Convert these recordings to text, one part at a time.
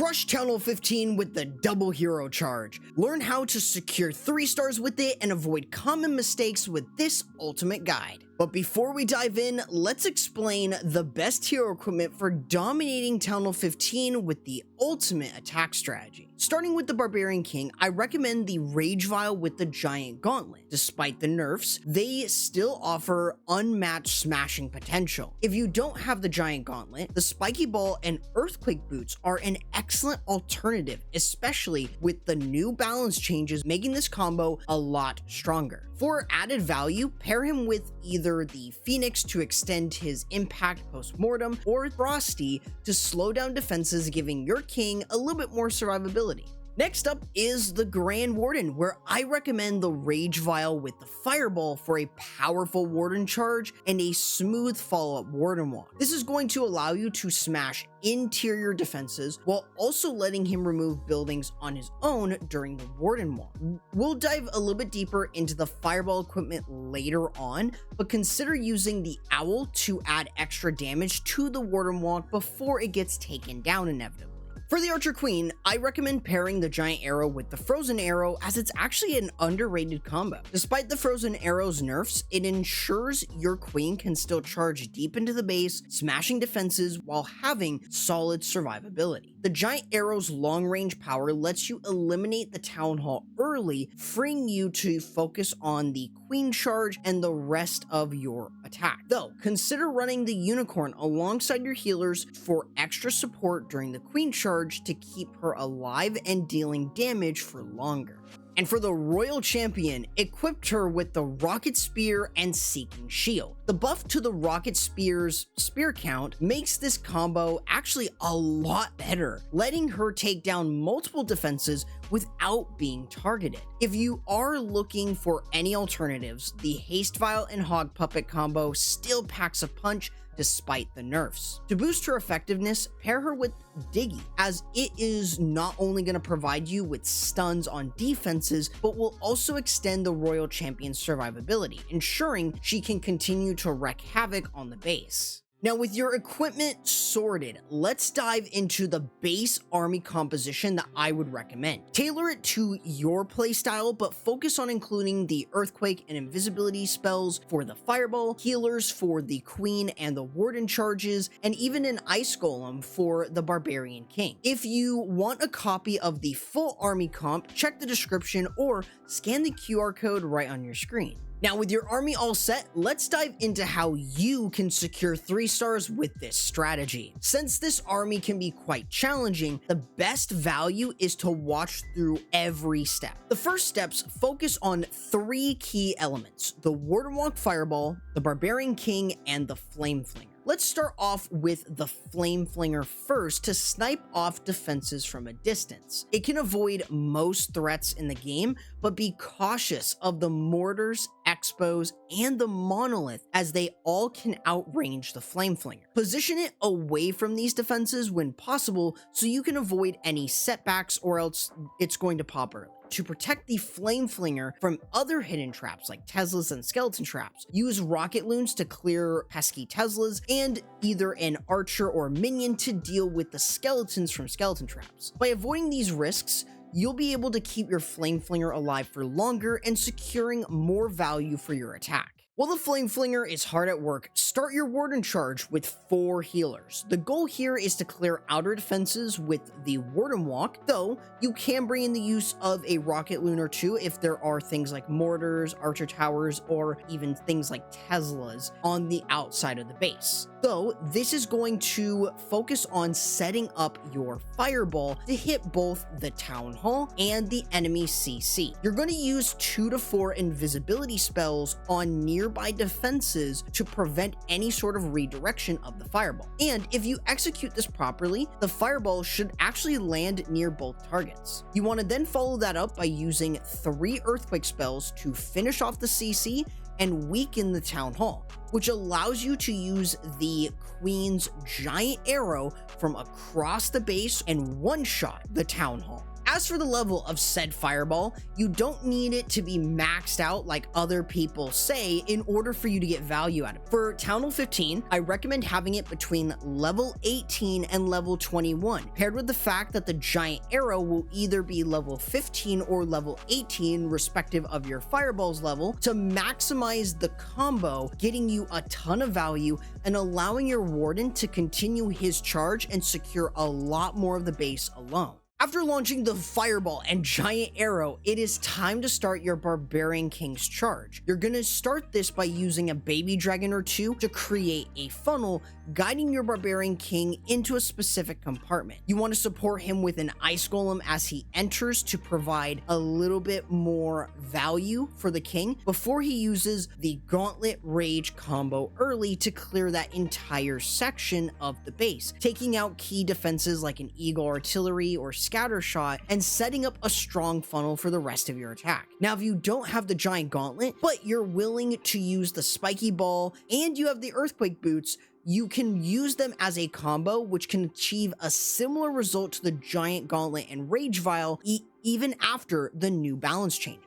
Crush Town Hall 15 with the double hero charge. Learn how to secure 3 stars with it and avoid common mistakes with this ultimate guide. But before we dive in, let's explain the best hero equipment for dominating Town Hall 15 with the ultimate attack strategy. Starting with the Barbarian King, I recommend the Rage Vial with the Giant Gauntlet. Despite the nerfs, they still offer unmatched smashing potential. If you don't have the Giant Gauntlet, the Spiky Ball and Earthquake Boots are an excellent alternative, especially with the new balance changes making this combo a lot stronger. For added value, pair him with either the Phoenix to extend his impact post-mortem, or Frosty to slow down defenses, giving your king a little bit more survivability. Next up is the Grand Warden, where I recommend the Rage Vial with the Fireball for a powerful Warden charge and a smooth follow-up Warden walk. This is going to allow you to smash interior defenses while also letting him remove buildings on his own during the Warden walk. We'll dive a little bit deeper into the Fireball equipment later on, but consider using the Owl to add extra damage to the Warden walk before it gets taken down inevitably. For the Archer Queen, I recommend pairing the Giant Arrow with the Frozen Arrow, as it's actually an underrated combo. Despite the Frozen Arrow's nerfs, it ensures your queen can still charge deep into the base, smashing defenses while having solid survivability. The Giant Arrow's long-range power lets you eliminate the Town Hall early, freeing you to focus on the queen charge and the rest of your attack. Though, consider running the Unicorn alongside your healers for extra support during the queen charge to keep her alive and dealing damage for longer. And for the Royal Champion, equipped her with the Rocket Spear and Seeking Shield. The buff to the Rocket Spear's spear count makes this combo actually a lot better, letting her take down multiple defenses without being targeted. If you are looking for any alternatives, the Haste Vial and Hog Puppet combo still packs a punch despite the nerfs. To boost her effectiveness, pair her with Diggy, as it is not only going to provide you with stuns on defenses, but will also extend the Royal Champion's survivability, ensuring she can continue to wreak havoc on the base. Now, with your equipment sorted, let's dive into the base army composition that I would recommend. Tailor it to your playstyle, but focus on including the Earthquake and Invisibility spells for the Fireball, healers for the Queen and the Warden charges, and even an Ice Golem for the Barbarian King. If you want a copy of the full army comp, check the description or scan the QR code right on your screen. Now, with your army all set, let's dive into how you can secure 3 stars with this strategy. Since this army can be quite challenging, the best value is to watch through every step. The first steps focus on 3 key elements: the Warden Walk Fireball, the Barbarian King, and the Flame Flinger. Let's start off with the Flame Flinger first to snipe off defenses from a distance. It can avoid most threats in the game, but be cautious of the mortars, expos, and the monolith, as they all can outrange the Flame Flinger. Position it away from these defenses when possible so you can avoid any setbacks, or else it's going to pop early. To protect the Flame Flinger from other hidden traps like Teslas and skeleton traps, use rocket loons to clear pesky Teslas, and either an archer or minion to deal with the skeletons from skeleton traps. By avoiding these risks, you'll be able to keep your Flame Flinger alive for longer and securing more value for your attack. While the Flame Flinger is hard at work, start your Warden charge with 4 healers. The goal here is to clear outer defenses with the Warden Walk, though you can bring in the use of a Rocket Loon or 2 if there are things like mortars, archer towers, or even things like Teslas on the outside of the base. Though this is going to focus on setting up your Fireball to hit both the Town Hall and the enemy CC. You're going to use 2 to 4 invisibility spells on nearby defenses to prevent any sort of redirection of the Fireball. And if you execute this properly, the Fireball should actually land near both targets. You want to then follow that up by using 3 Earthquake spells to finish off the CC and weaken the Town Hall, which allows you to use the Queen's Giant Arrow from across the base and one-shot the Town Hall. As for the level of said fireball, you don't need it to be maxed out like other people say in order for you to get value out of it. For Town Hall 15, I recommend having it between level 18 and level 21, paired with the fact that the giant arrow will either be level 15 or level 18, respective of your fireball's level, to maximize the combo, getting you a ton of value and allowing your Warden to continue his charge and secure a lot more of the base alone. After launching the fireball and giant arrow, it is time to start your Barbarian King's charge. You're gonna start this by using a baby dragon or two to create a funnel, guiding your Barbarian King into a specific compartment. You want to support him with an ice golem as he enters to provide a little bit more value for the king before he uses the Gauntlet Rage combo early to clear that entire section of the base, taking out key defenses like an Eagle Artillery or Scatter Shot and setting up a strong funnel for the rest of your attack. Now, if you don't have the giant gauntlet, but you're willing to use the spiky ball and you have the earthquake boots, you can use them as a combo, which can achieve a similar result to the giant gauntlet and rage vial even after the new balance changes.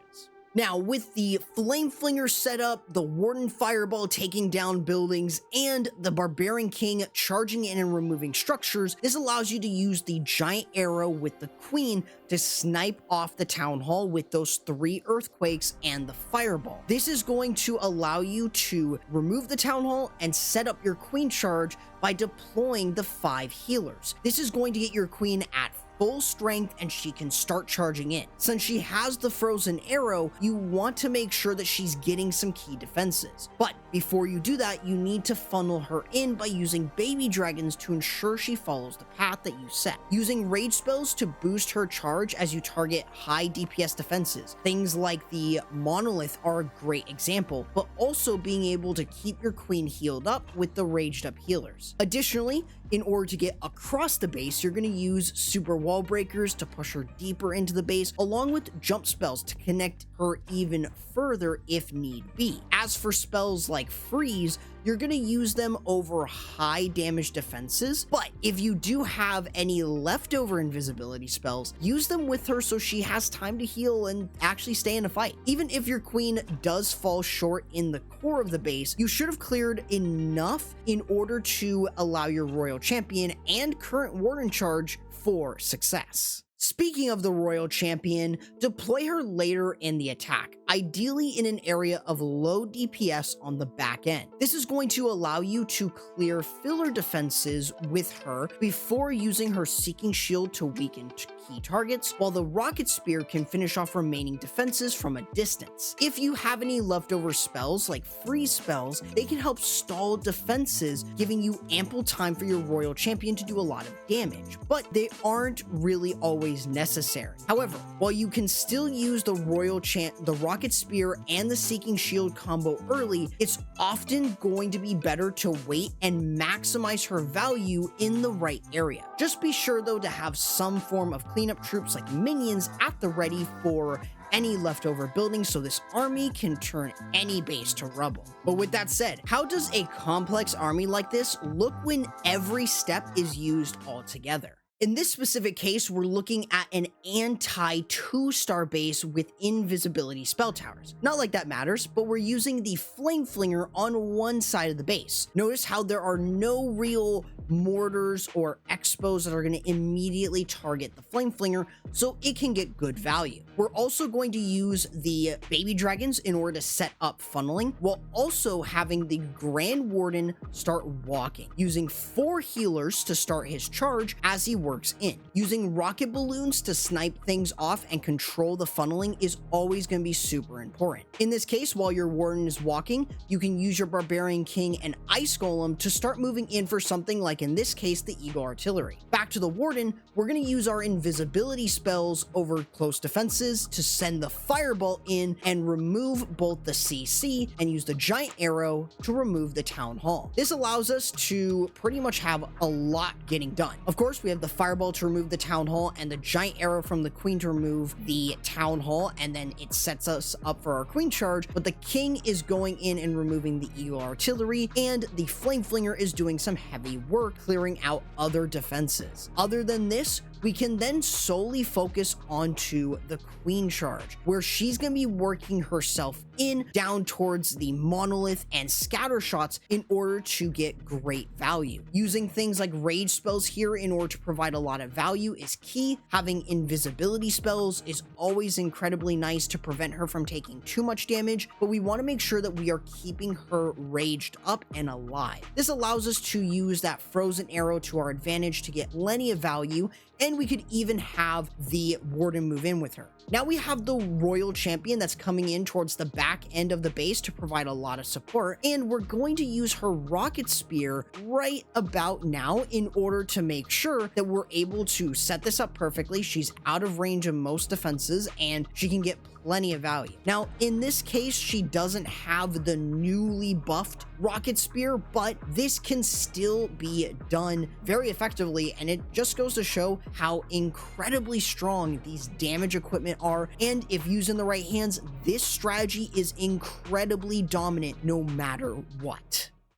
Now, with the Flame Flinger setup, the Warden Fireball taking down buildings, and the Barbarian King charging in and removing structures, this allows you to use the giant arrow with the Queen to snipe off the Town Hall with those 3 earthquakes and the Fireball. This is going to allow you to remove the Town Hall and set up your Queen charge by deploying the 5 healers. This is going to get your Queen at full strength and she can start charging in. Since she has the frozen arrow, you want to make sure that she's getting some key defenses. But before you do that, you need to funnel her in by using baby dragons to ensure she follows the path that you set. Using rage spells to boost her charge as you target high DPS defenses. Things like the Monolith are a great example, but also being able to keep your Queen healed up with the raged up healers. Additionally, in order to get across the base, you're going to use super wall breakers to push her deeper into the base, along with jump spells to connect her even further if need be. As for spells like freeze, you're going to use them over high damage defenses, but if you do have any leftover invisibility spells, use them with her so she has time to heal and actually stay in a fight. Even if your Queen does fall short in the core of the base, you should have cleared enough in order to allow your Royal Champion and current Warden charge for success. Speaking of the Royal Champion, deploy her later in the attack, ideally in an area of low DPS on the back end. This is going to allow you to clear filler defenses with her before using her Seeking Shield to weaken key targets, while the Rocket Spear can finish off remaining defenses from a distance. If you have any leftover spells like freeze spells, they can help stall defenses, giving you ample time for your Royal Champion to do a lot of damage, but they aren't really always necessary. However, while you can still use the Rocket Spear and the Seeking Shield combo early, it's often going to be better to wait and maximize her value in the right area. Just be sure though to have some form of cleanup troops like minions at the ready for any leftover buildings so this army can turn any base to rubble. But with that said, how does a complex army like this look when every step is used all together? In this specific case, we're looking at an anti-2-star base with invisibility spell towers. Not like that matters, but we're using the Flame Flinger on one side of the base. Notice how there are no real mortars or expos that are going to immediately target the Flame Flinger, so it can get good value. We're also going to use the baby dragons in order to set up funneling, while also having the Grand Warden start walking, using 4 healers to start his charge as he works in. Using rocket balloons to snipe things off and control the funneling is always going to be super important. In this case, while your Warden is walking, you can use your Barbarian King and Ice Golem to start moving in for something like, in this case, the Eagle Artillery. Back to the Warden, we're going to use our invisibility spells over close defenses to send the Fireball in and remove both the CC and use the Giant Arrow to remove the Town Hall. This allows us to pretty much have a lot getting done. Of course, we have the Fireball to remove the Town Hall and the Giant Arrow from the Queen to remove the Town Hall, and then it sets us up for our Queen charge, but the King is going in and removing the Eagle Artillery, and the Flame Flinger is doing some heavy work clearing out other defenses. Other than this, We can then solely focus onto the queen charge, where she's going to be working herself in down towards the monolith and scatter shots in order to get great value. Using things like rage spells here in order to provide a lot of value is key. Having invisibility spells is always incredibly nice to prevent her from taking too much damage, but we want to make sure that we are keeping her raged up and alive. This allows us to use that frozen arrow to our advantage to get plenty of value, and we could even have the Warden move in with her. Now we have the Royal Champion that's coming in towards the back end of the base to provide a lot of support, and we're going to use her Rocket Spear right about now in order to make sure that we're able to set this up perfectly. She's out of range of most defenses, and she can get plenty of value. Now, in this case, she doesn't have the newly buffed Rocket Spear, but this can still be done very effectively, and it just goes to show how incredibly strong these damage equipment are, and if used in the right hands, this strategy is incredibly dominant no matter what.